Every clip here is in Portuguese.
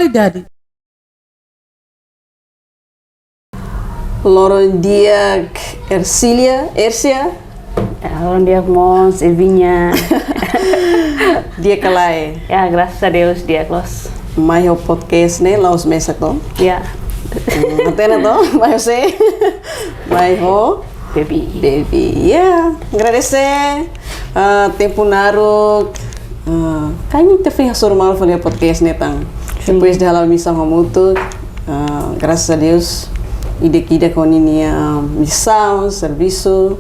Oi, Daddy. Loron dia Ercia. Orang dia Mons, Evinha. Dia kalai. Ya, graças a Deus dia close. Mai o podcast né, lá os mesa to. Ya, Antena to, mai você. Mai ho baby. Yeah, agradecer. Tempo naro. Kami te fez normal fazer podcast né tang. Depois de halau missão muito. Graças a Deus. Ide com a missão, serviço.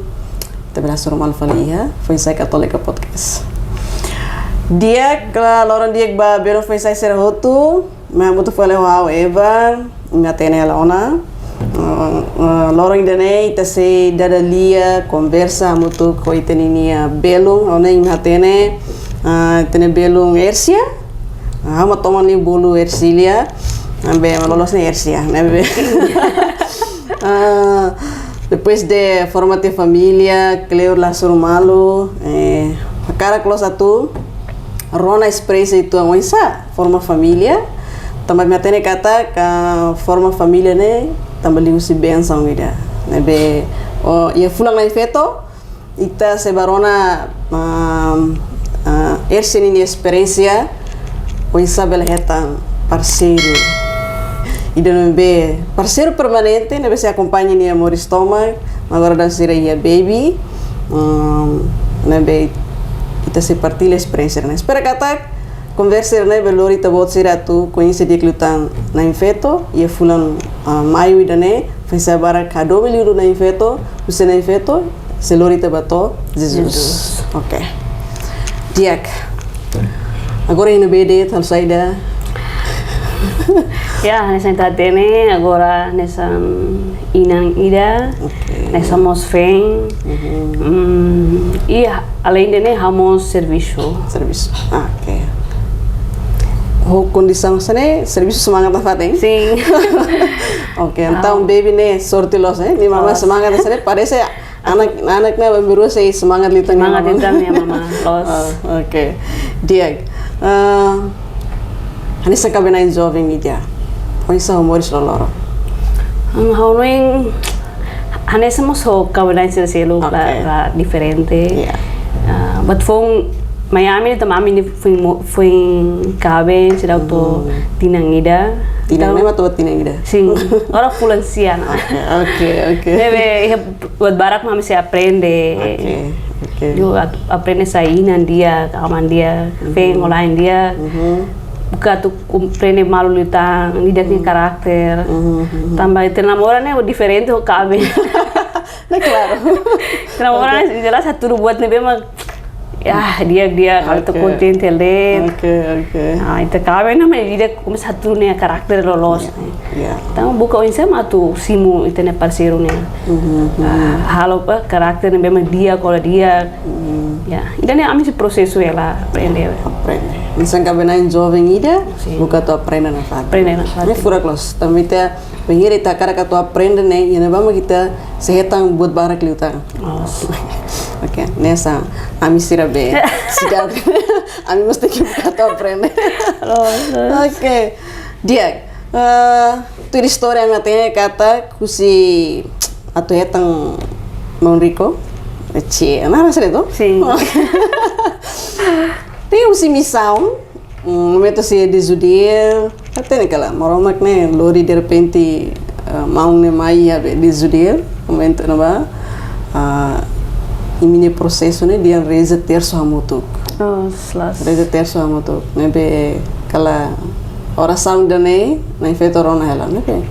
Também é normal fazer ya. Foi saya Católica podcast. Dia kalau dia ba bero foi sai ser hotu, mas muito foi lewau ever, ngatene ela ona. Lorong dene ita se dada lia conversa muito com itenia belung, ona ngatene tene belung Ercia. Hama toma ni bolu Ercilia, ambe lolos ni Ercia, nebe. Depois de formato família, Cleo la surmalo, a cara close a tu. Rona expressa itu ang isa forma família também me atene kata ka forma família ne também liu si benção ida nebe ia fulang na feto ita se barona ersen ini experiência o isa bela hetang parceiro ida nebe parceiro permanente nebe se acompanha ni amor estômago agora dan sira ia baby nebe ita se partilha a experiência, né? Espera kata conversa, né? Belor ita bot sira tu conhece dia klutan na infeto e fulan maio ida né? Foi se bara kado beliu na infeto, você na infeto, se lorita bato Jesus. Ok. Diak. Agora ino bede tal saída. Ya, nessa entatene agora nessa inang ida, nessa mos feng, e além de hamos serviço. Ok. O condição sana serviço semangat na fatem? Sim. Ok, então baby ne sortilos ni mama semangat sana parece anak-anaknya baru saya semangat litang Semangat litang ya mama. Los. Ok. Diak. Hanisa kabenain jovem media. Hanisa humoris loloro. Haunoing hanesa mos ho kabenain selo la diferente. Yeah. But fong Miami tamami ni foi kaben sila to tinangida. Tinang nama tu tinang ida. Sim. Ora fulansiana. Ok. Debe buat barak mami se aprende. Ok. Yo aprende sainan dia, kaman dia, feng online dia. Buka tu comprende malu litang, dia punya karakter. Tambah itu namorane diferente ho kabe. Nah, claro. Namorane jelas satu buat nih memang ya dia kalau tu konten telet. Ok. Itu kabe namanya dia como satu nih karakter lolos. Yeah. Então buka insa tu simu itu nih parceiro nih. Halo karakter nih memang dia kalau dia. Ya, ini ami si prosesu ela aprende. Misan kabenain jovem ida, buka tu aprende na fat. Ini fura klos. Tapi kita pengen kita cara tu aprende nih, ya neba kita sehetang buat barak liutang. Ok, nessa ami sirabe. Sidak. Ami mesti kita tu aprende. Ok, dia. Tu história minha tem kata kusi atu hetang Monrico. Cie, nara sere to? Sim. Tem usi missão, momento se desudir, até naquela, moromak né, lori de repente mau ne mai ya desudir, momento na ba, imine processo né, dia reza terço hamutuk. Slas. Reza terço hamutuk, né be kala oração dane, na feito rona ela, né be.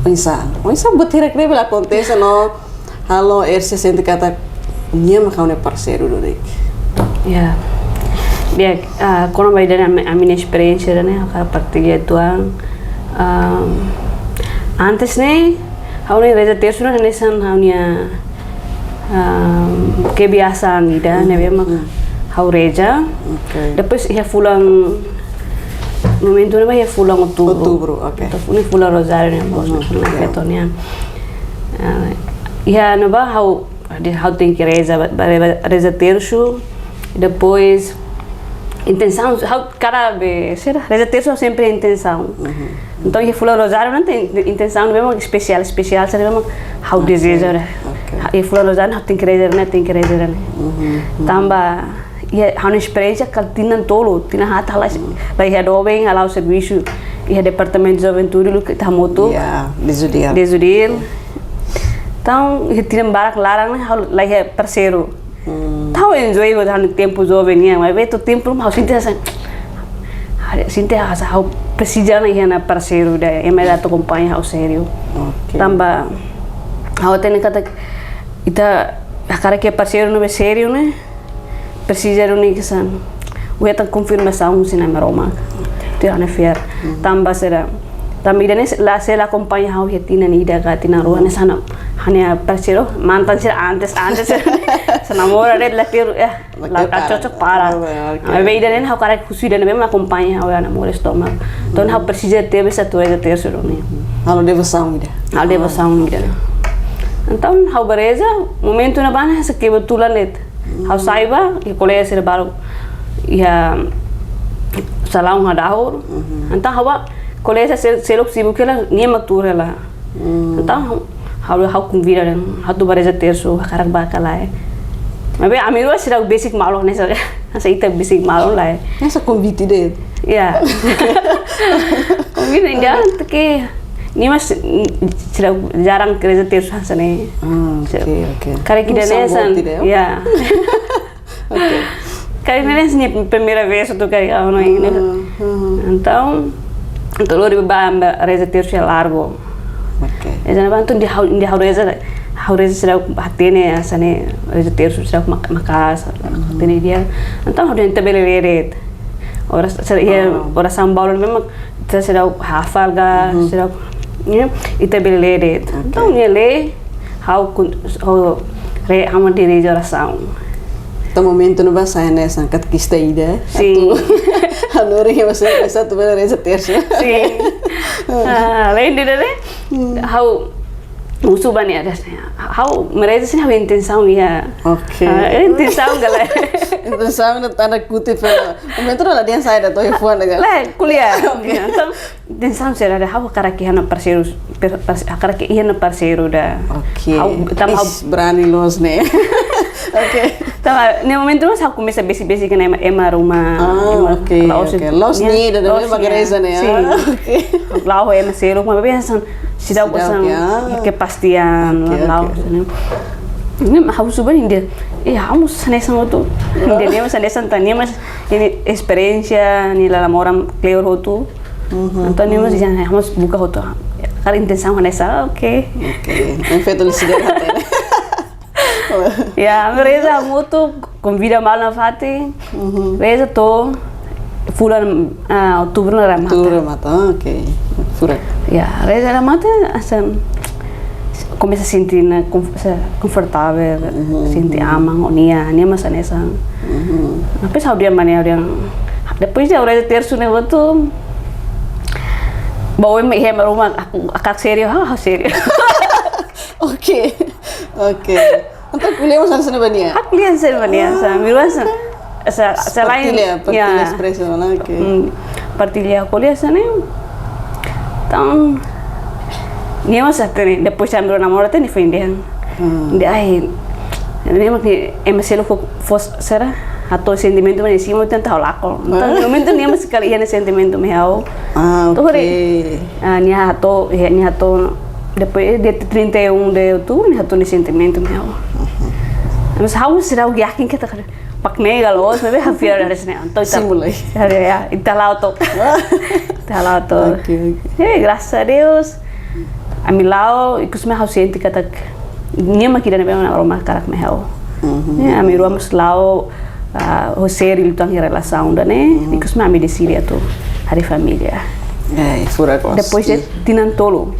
Pensa buat hirak ne bela acontece no, halo RC sente kata dia macam ne parceiro do dek. Ya. Dia quando vai dar a minha experiência, né, a partilha tuang. Antes né, hau ne reza terço né nesan hau nia kebiasaan ida, né memang hau reza. Depois ia fulang momento ne ia fulang outubro. Ok. Ini fulang rosario né, bos ketonia. Ia no ba hau tem que reza terço, depois intenção, cada vez, reza terço sempre é intenção. Então, e Fula Rosário não tem intenção, não é especial, sabe mesmo, how desejo, e Fula Rosário não tem que rezer, né, Tamba, e há uma experiência que tinha tolo, tinha hata lá, é jovem, lá o serviço, e é departamento de juventude, que está moto, desudil. Então, e tinha barak larang, lá é parceiro. Então, eu enjoy o tempo jovem, mas veio o tempo, mas sinta how precisa na parceiro da emerada acompanha ao sério. Tamba how tem kata ita cara que parceiro não é sério, né? Precisa de que san. O é confirmação se na Roma. Tirana fair. Tamba será. Tamba ida lá se ela acompanha how hetina ni da gatina rua ne sana. Hanya parceiro mantan sih antes se namora de la ter la cocok para. Veio daí how cara que suida mesmo acompanha how namora estômago. Então how precisa ter essa toda terceiro né. Halo devoção ida. Então how bereza momento na bana se kebetulan net. How saiba e colher ser baru ya salau ngadahur. Então how colher ser opsibu que ela nem matura lá. Então how convida how tu bereza terço karak bakala. Mas bem, a minha será o basic malo nessa ita basic malo lá. Essa convite dele. Ya. Convite ainda que ni mas será jarang kerja terus sana. Okay. Cara que denesan. Ya. Okay. Cara que ni primeira vez tu cara não Então, lo de bamba reza terus largo. Okay. Essa não bantu di how reza será hatene asane reza terus será makas hatene dia. Então how dia tabeleret. Ora sambal memang será hafal ga será tabeleret. Então ele how re amadiri oração. Então momento no bahasa nessa catequista ida. Sim. Hanori que você essa tu vai reza terça. Sim. Lain dia how musuh banyak ada how mereka sih how intenção ya. Okay. Intenção galera. Intenção na tanda kutip. Momento lá dia saya dah tahu phone agak. Lah kuliah. Então intenção será ada how cara que hana parceiro dah. Okay. How berani los ne. Okay. Tama, no momento nós how começa basic que na ema rumah. Okay. Los ni dah bagareza ne. Okay. Lau ema selo mas biasa sidau pasang kepastian lau. Ini how suban India. Hamus sanesan itu. India ni mas sanesan tanya mas ini experiência ni la moram clear hotu. Então ni mas jangan hamus buka hotu. Kalau intenção hanesa, okay. Em feito licidez até. Ya, reza muito convida mal na fati. Reza to bulan outubro na mata. Outubro mata, okay. Fura. Ya, reza na mata asam começa a sentir confortável, sentir amang onia, mas anessa. Depois how dia mania dia. Depois dia reza terço ne waktu bawa me rumah akak serio, serio. Okay. Untuk kuliah masa sana bania? Aku kuliah sana bania, miruan selain partilha expresso, okay. Partilha kuliah sana. Então, ni masa tadi depois ambil namorate ni findian. Dia ni mak emselo fos será atau sentimento me decimos tanto lako. Então, momento ni mas kali ia sentimento me hau. Okay. Ni hato depois de 31 de outubro ni hato ni sentimento me hau. Mas how será o yakin kita kan pakne galos me hafir ada sini anto simulai ya italauto okay. Graças a Deus a mi lado ikus me ausente kata nia makida na bema na roma karak me hau a mi roma lao o sério então em relação da né ikus me me decidi tu hari família fura cos depois de tinantolo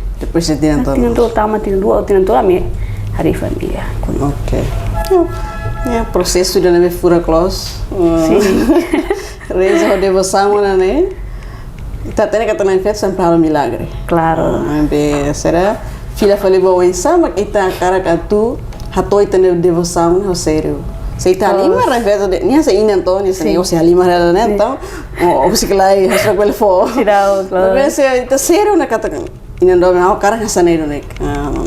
tama tinantolo a mi hari família okay. Ya, processo de neve fura close. Sim. Reza o devoção né? Tá tendo que também feito sempre um milagre. Claro. Será filha falei boa em sama que tá cara que tu hatoi tendo devoção no sério. Sei tá lima, na verdade, nem essa ina então, nem sei, ou se lima ela né, então, ou se que lá é só quel fo. Tirau, claro. Mas se tá sério na kata ina do na cara nessa neiro né.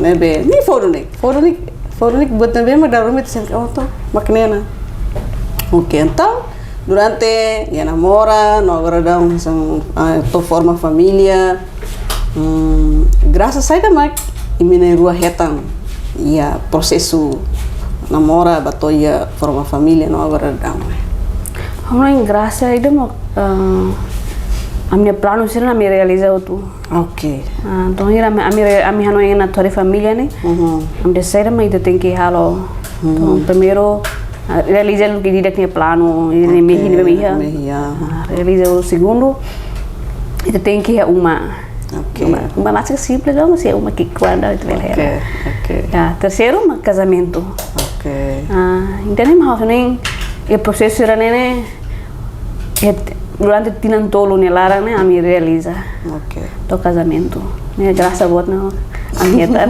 Né be, nem foram né. Foram né buat também mas darum itu sempre oh to, maknena. Ok, então, durante ya namora, no agora dá to forma família. Graças a Deus, mas imine rua retan, ya processo namora, batoia forma família, no agora dá. Vamos graça aí demo a minha plano sih na me realiza tu. Ok. Então ira a minha não é na tua família né. Am desaira mas itu tem que halo. Então primeiro realiza o que dia tinha plano, ini meia. Realiza o segundo, itu tem que uma. Ok. Uma mais simples, não sei, uma que quando itu Ok. Ok. Terceiro, um casamento. Ok. Então nem mau nem o processo era né durante tinan tolo ne lara né a me realiza. Ok. Do casamento. Né graça buat não a minha tan.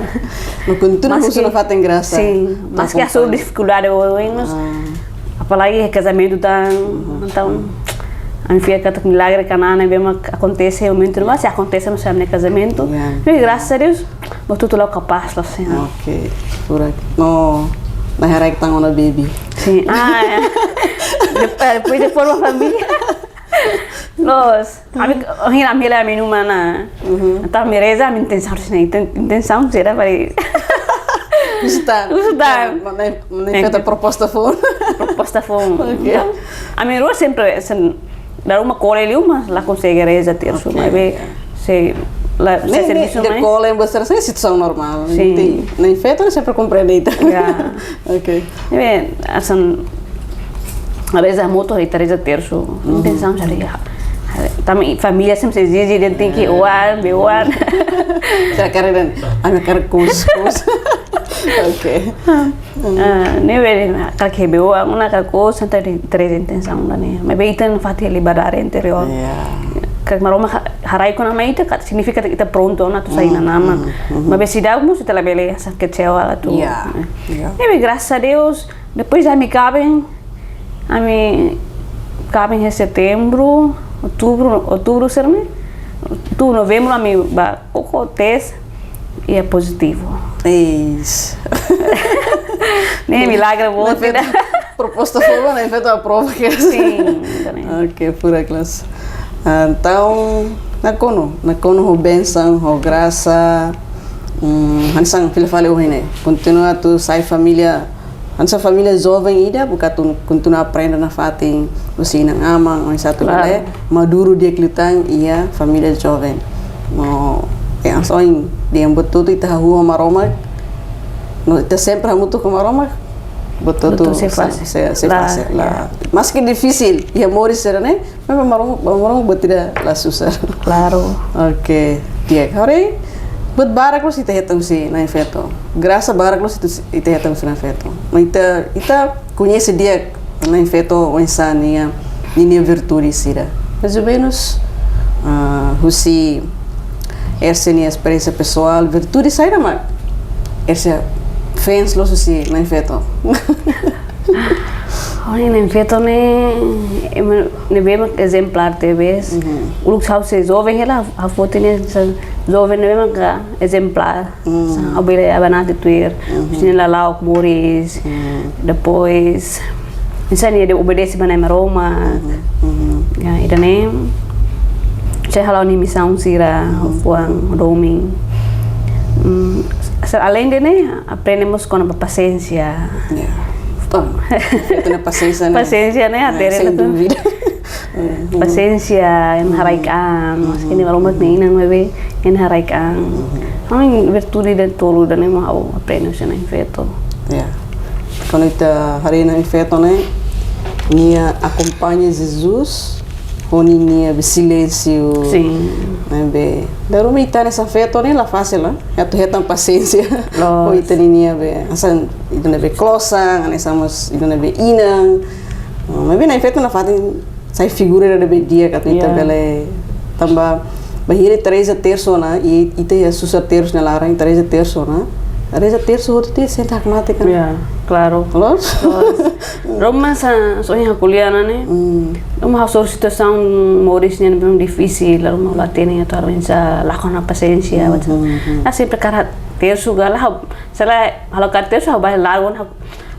No continua não fazem graça. Sim, mas que a sua dificuldade hoje, apalagi casamento tá então a minha filha cata milagre canana bem acontece o momento mas se acontece no seu casamento. E graças a Deus, eu tô lá capaz lá assim. Ok. Por aqui. No, na hora que tá na baby. Sim. Depois de formar família. Nós, a minha filha é minha mana. Então me reza a minha intenção será para Está. Não feita proposta for. Proposta for. A minha irmã sempre dar uma cola ali mas lá consegue reza ter sua mas se lá se serviço de cola em você é situação normal. Sim. Nem feita sempre compreende. Ok. Bem, assim a vezes a moto aí reza ter sua intenção já também família sempre se diz tem que orar, beoar. Já querem a minha cara cus. Ok. Ne vede qualche beoar una cosa três intenção lá né. Mas bem tem fatia liberdade interior. Que maroma harai com a meita que significa que está pronto na tu sair na nama. Mas bem se dá como se te beleza que chega lá tu. E graças a Deus depois já me cabem em setembro, outubro será né? Outubro, novembro a mim ba o teste e é positivo. Isso. Nem milagre bom. Proposta foi, né? Feita a prova que sim. Ok, pura classe. Então, na cono benção, graça, hansang filho falou né? Continua tu sai família, hansa família jovem ainda, porque tu continua aprendendo na fatin, você não ama, mas satu lagi maduro dia kelihatan ia família jovem. No, yang soin dia betul tu kita rua maroma, no kita sempre hamutu com maroma. Betul se faz lá. Mas que difícil. E amor isso era, né? Mas maroma betul lah susah. Claro. Ok. Dia hari buat barak lo si tehetang si na feto. Graça barak lo si tehetang si na feto. Mas ita conhece dia na feto o insania ini virtude sira. Mais ou menos husi essa minha experiência pessoal, virtude sai da mar. Essa fans lo si na feto. Olha, na feto ne vemos exemplar TVs. O look house é jovem ela a foto ne jovem ne vemos que exemplar. A bela abanate tuir. Sini lá lá o Moris. Depois insania de obedece para na Roma. Ya, ida ne saya halau ni missão sira fuang roaming. Além de né, aprendemos com a paciência. Tem paciência, né? Paciência, né? Até sem dúvida. Paciência, enharaikan, mas que nem malumat nem nang bebe enharaikan. Ang virtude de tolo da nem mau aprendemos na feto. Quando kita hari na feto né, nia acompanha Jesus. Nia silêncio. Sim. Be. Daru me tá nessa feto nem lá fácil lá. Já tu retam paciência. O nia be. Asan itu be closa, ane samas itu be inang. Mas bem na feto na fatin sai figura da be dia que tu ita bele tamba bahiri 3 terço na e ita é sussa terço na lara em 3 terço na. reza terço outro dia senta mate kan. Ya, claro. Los? Roma soalnya kuliah né? Uma situação morisnya memang difícil, lalu mau latihan atau harusnya lakukan paciência macam. Sempre cara terço galah, salah kalau cara terço hau bahas largo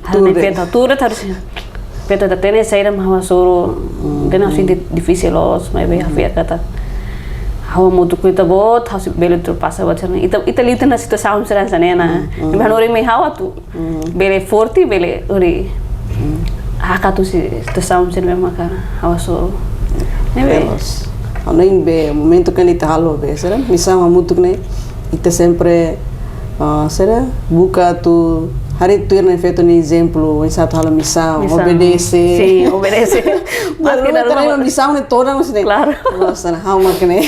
hal nem penta tudo harusnya. Penta tatene sair mau suruh, dan harus difícil los, mas bem afia kata. Hau muito cuida bot, hau belo ultrapassa bacana. Ita lita na situação será sanena. Mas não me hau tu, bele forte, bele ori. Haka tu situação será mesmo cara, hau suruh. Elas. Nem be momento que ita halo be, será? Missão muito né. Ita sempre será buka tu hari tu yang feito ni exemplo, em satu hal missão, obedece. Sim, obedece. Mas que não tem missão nem toda mas nem. Claro. Nossa, how makne.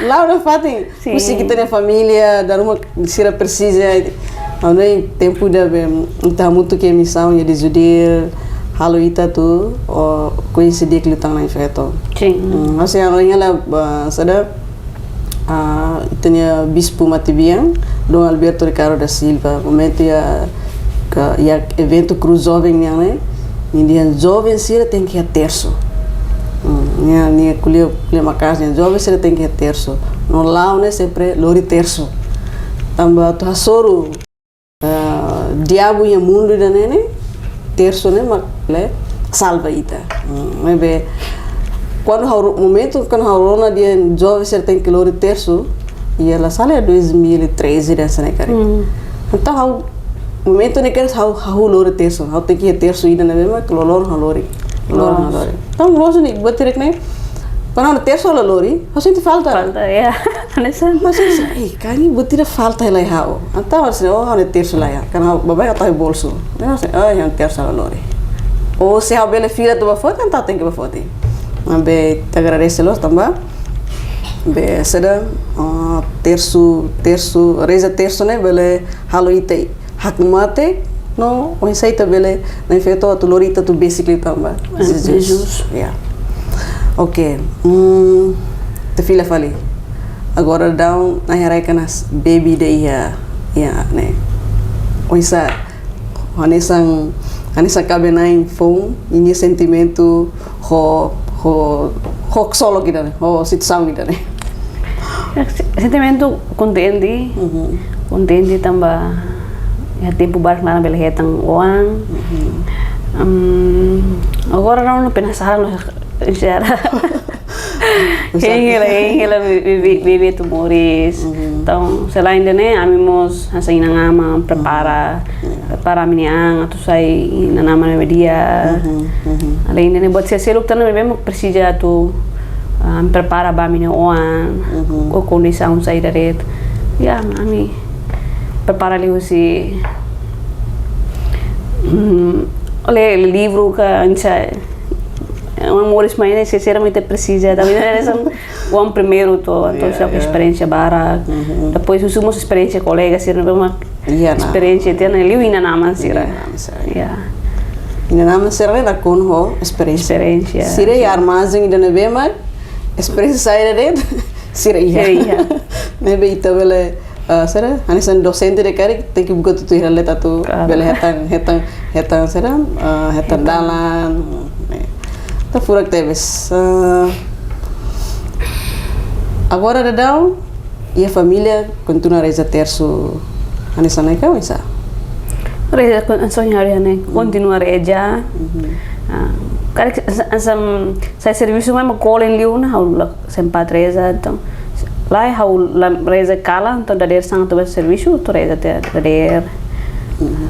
Lá não fatem. Mesti kita na família, dar uma sira precisa. Não nem tempo da entah muito que missão ia dizudir. Halo ita tu coincidir que lutang na feito. Sim. Mas yang lainnya sada itanya bispo Matibiang, Dom Alberto Ricardo da Silva, momento ya evento Cruz Jovem yang né, ninguém jovem sira tem que ir terço, nia kuliah makas nia jovem sira tem que ir terço, no lau né sempre lori terço, tambah tu hasoro diabo yang mundo da né, terço né mak le salva ita, maybe quando momento quando a dia jovem ser tem que lori terço e ela sale a 2013 dessa né cara então momento né que hau lori terço hau tem que terço ida na mesma que lor lori então logo nem bater que né quando terço la lori hau sente falta ya anesan mas ai kani bater falta ela hau então assim hau terço lá ya karena babai atau bolso né assim yang terço la lori ou se hau bela filha tu bafote então tem que bafote be te agradeço-los também be seda terço reza terço né bele halo ite hak mate no o insaita bele na feito tu lorita tu basically também Jesus yeah ok te filha fali agora down na harai kanas baby day ya né o insa anesan cabe nain phone ini sentimento ho solo kita nih, ho situação kita nih. Sentimento contente, contente tambah ya tempo bareng na bela hetang uang. Agora não penasaran loh secara. Hingga bebê tu moris. Então, selain dene, amimos asa inangama prepara a minha atau sai inanama na dia. Além dene buat saya seluk tanah memang precisa tu prepara ba minha oan, o condição sai dari. Ya, ami prepara liu si oleh livro que ancha Moris mainnya sinceramente precisa, tapi o primeiro a experiência bara, depois usamos experiência colega, sir memang experiência tiada liu ina nama sir, ya. Ina nama sir na kunho experiência. Sir ya armazing ida na bema experiência saya deh, sir iya. Maybe ita bele sir, anisan docente de kari, tem que buka tutu hirale tatu bele hetang sir, hetang dalan. Tá fora que teves. Agora dadau e a família continua a reza terço anissa naik kau isa. Reza sonhar né, continua a reza. Cara asam sai serviço mais colen liu na hau sempat reza então lá hau reza kala então dader sang tu serviço tu reza dader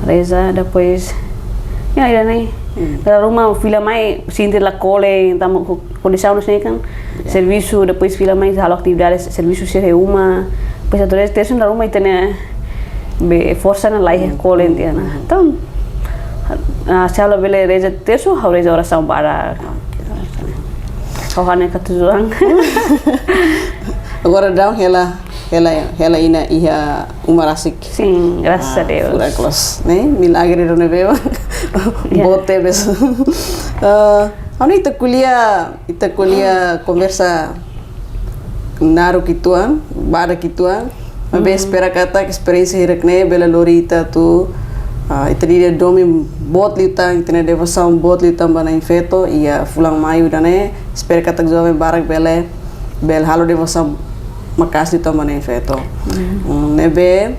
reza depois ya ida nih. Dalam rumah filha mai sinter la cole, tamo condição nos kan serviço depois filha mai halo atividades serviço se reúma, depois atrás terço na rumah itene be força na lai cole indiana. Então se halo bele reza terço, hau reza oração bara. Kauhane katujuan. Agora dá ela ina ia umarasik. Sim, graças a Deus. Miraculos, né? Milagre do neveu. Bote beso. Ano ita kuliah conversa naru kituan, bara kituan. Mas espera kata experiência hirakne bela lorita tu ita dia domi bot liutang tina devoção bot liutang bana infeto ia fulang maio dane espera kata jovem barak bel halo devoção makas liutang bana infeto. Nebe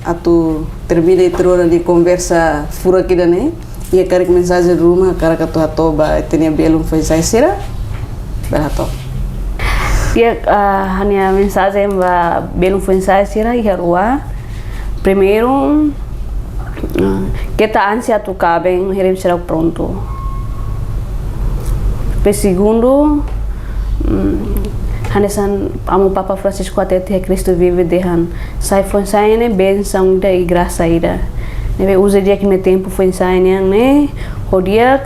atu termina itrona di conversa fura aqui dane ia karik mensagem rumah kara katu hatoba itenia belum foi sai sira bel hato. Dia hanya mensagem belum foi sai sira ia rua. Primeiro kita ansia tu cabem herim será pronto. Segundo, hanesan amo Papa Francisco até Cristo vive dehan sai foi sai ne benção da graça ida. Nebe usa dia que me tempo foi sai ne hodiak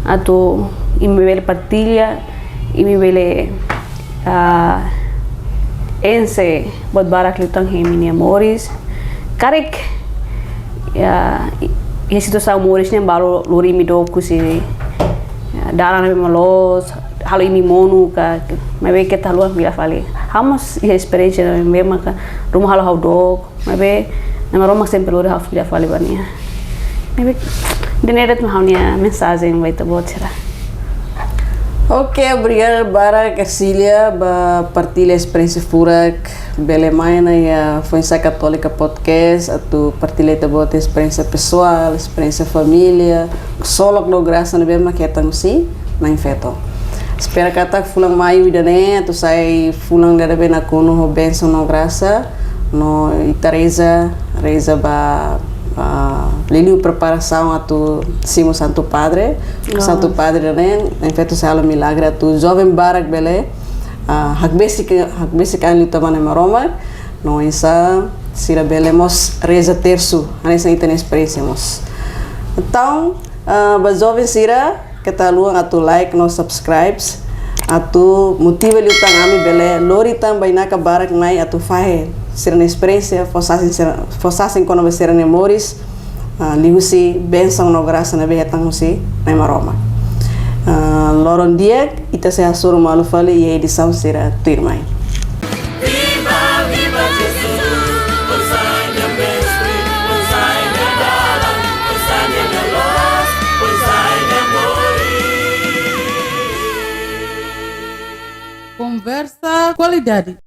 atau imebele partilha imebele ense buat barak litang hemini amores karek ya situ sa amores ne baru lori mi do kusi dalam nabe malos halo imi monu ka mebe kita luar bila fale hamos ya experiência mebe maka rumah halo do mebe nama rumah sempre lori haf bila fale bania mebe dineret mahaunya mensagem vai tá bom será. Ok, obrigada para Cecília ba partilha experiência furak bele maina ya Fonsa Católica podcast atu partilha ta boa experiência pessoal, experiência família, solo no graça na bema que tá si na infeto. Espera kata fulang maio idane atu sai fulang dada bena kuno ho benção no graça no itareza reza ba liliu preparação atu Simo Santo Padre Santo Padre né em feito sala milagre atu jovem barak bele hak basic kan luta mana maroma no isa sira bele mos reza terço anessa internet experiência mos então ba jovem sira kita luang atu like no subscribes atu motiva luta ngami bele lori também na barak nai atu fahe sira na experiência fosasin quando vai ser memórias lihusi benção no graça na behetang husi na maroma loron dia ita se asur malu fale e edição será turmai Viva viva Jesus Hosana mestre Hosana dala Hosana da luz Hosana mori Conversa qualidade.